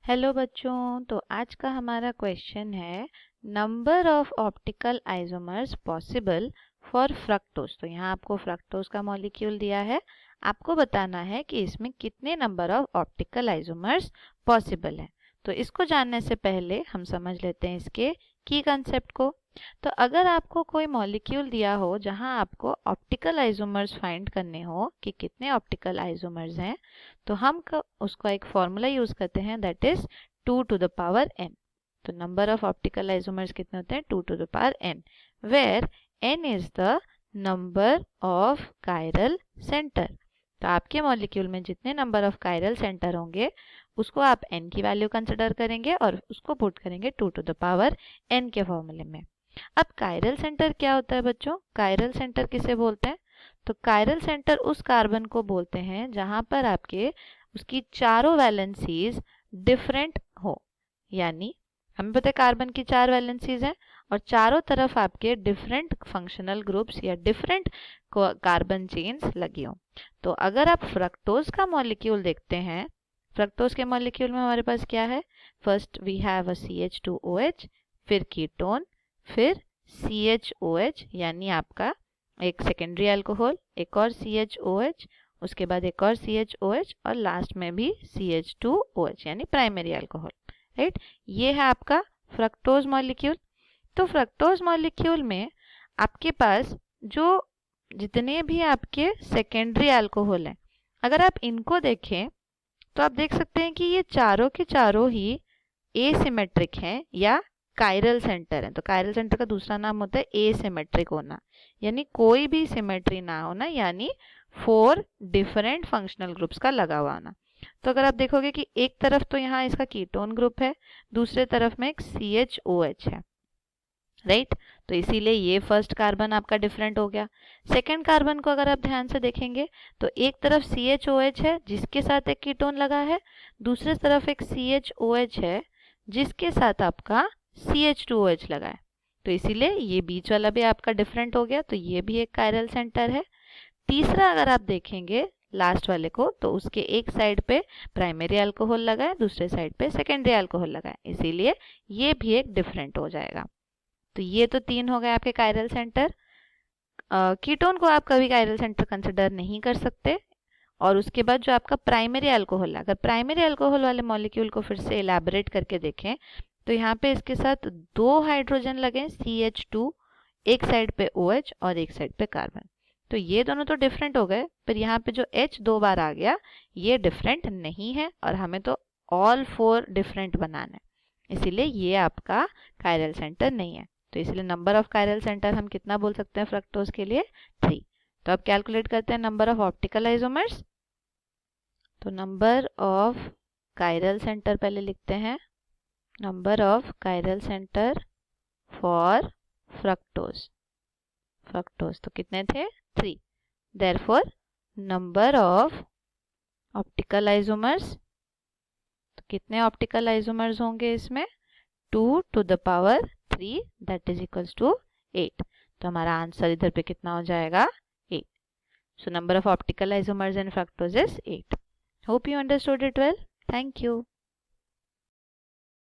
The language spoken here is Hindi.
हेलो बच्चों, तो आज का हमारा क्वेश्चन है number of optical isomers possible for fructose. तो यहाँ आपको फ्रक्टोज का मॉलिक्यूल दिया है, आपको बताना है कि इसमें कितने number of optical isomers possible है। तो इसको जानने से पहले हम समझ लेते हैं इसके की कंसेप्ट को। तो अगर आपको कोई मॉलिक्यूल दिया हो जहाँ आपको ऑप्टिकल आइसोमर्स फाइंड करने हो कि कितने ऑप्टिकल आइसोमर्स हैं, तो हम उसका एक फॉर्मूला यूज करते हैं, that is 2 to the power n। तो नंबर ऑफ ऑप्टिकल आइसोमर्स कितने होते हैं? 2 to the power n, where n is the number of chiral center. तो आपके मॉलिक्यूल में जितने नंबर ऑफ कायरल सेंटर होंगे उसको आप n की वैल्यू कंसिडर करेंगे और उसको पुट करेंगे 2 टू द पावर n के फॉर्मूले में। अब कायरल सेंटर क्या होता है बच्चों? कायरल सेंटर किसे बोलते हैं? तो कायरल सेंटर उस कार्बन को बोलते हैं जहां पर आपके उसकी चारों वैलेंसीज डिफरेंट हो। यानी हमें पता है कार्बन की 4 वैलेंसीज हैं और चारों तरफ आपके डिफरेंट फंक्शनल ग्रुप्स या डिफरेंट कार्बन चेन्स लगी हो। तो अगर आप फ्रक्टोज का मॉलिक्यूल देखते हैं, फ्रक्टोज के मॉलिक्यूल में हमारे पास क्या है? First we have a CH2OH, फिर कीटोन, फिर CHOH यानी आपका एक सेकेंडरी अल्कोहल, एक और CHOH, उसके बाद एक और CHOH और लास्ट में भी CH2OH यानी प्राइमरी अल्कोहल, राइट। ये है आपका फ्रक्टोज मॉलिक्यूल। तो फ्रक्टोज मॉलिक्यूल में आपके पास जो जितने भी आपके सेकेंडरी अल्कोहल हैं, अगर आप इनको देखें तो आप देख सकते हैं कि ये चारों के चारों ही एसिमेट्रिक हैं या कायरल सेंटर है। तो कायरल सेंटर का दूसरा नाम होता है एसिमेट्रिक होना, यानी कोई भी सिमेट्री ना होना, यानी 4 डिफरेंट फंक्शनल ग्रुप्स का लगा हुआ होना। तो अगर आप देखोगे कि एक तरफ तो यहाँ इसका कीटोन ग्रुप है, दूसरे तरफ में एक CHOH है, राइट। तो इसीलिए ये फर्स्ट कार्बन आपका डिफरेंट हो गया। सेकंड कार्बन को अगर आप ध्यान से देखेंगे तो एक तरफ CHOH है जिसके साथ एक कीटोन लगा है, दूसरे तरफ एक CHOH है जिसके साथ आपका CH2OH लगा है। तो इसीलिए ये बीच वाला भी आपका डिफरेंट हो गया, तो ये भी एक कायरल सेंटर है। तीसरा अगर आप देखेंगे लास्ट वाले को, तो उसके एक साइड पे प्राइमरी अल्कोहल लगा है, दूसरे साइड पे सेकेंडरी अल्कोहल लगा है, इसीलिए ये भी एक डिफरेंट हो जाएगा। तो ये तो 3 हो गए आपके कायरल सेंटर। कीटोन को आप कभी कायरल सेंटर कंसिडर नहीं कर सकते। और उसके बाद जो आपका प्राइमरी अल्कोहल है, अगर प्राइमरी अल्कोहल वाले मॉलिक्यूल को फिर से इलेबोरेट करके देखें तो यहाँ पे इसके साथ 2 हाइड्रोजन लगे, CH2, एक साइड पे OH और एक साइड पे कार्बन। तो ये दोनों तो डिफरेंट हो गए, पर यहाँ पे जो H 2 बार आ गया ये डिफरेंट नहीं है और हमें तो ऑल 4 डिफरेंट बनाना है, इसीलिए ये आपका कायरल सेंटर नहीं है। तो इसलिए नंबर ऑफ कायरल सेंटर हम कितना बोल सकते हैं फ्रक्टोज के लिए? 3। तो अब कैलकुलेट करते हैं नंबर ऑफ ऑप्टिकल आइसोमर्स। तो नंबर ऑफ कायरल सेंटर पहले लिखते हैं, number of chiral center for fructose. Fructose तो कितने थे? 3। Therefore number of optical isomers, तो कितने ऑप्टिकल आइसोमर्स होंगे इसमें? 2 to the power 3, that is equals to 8। तो हमारा आंसर इधर पे कितना हो जाएगा? 8। So number of optical isomers in fructose is 8. Hope you understood it well. Thank you.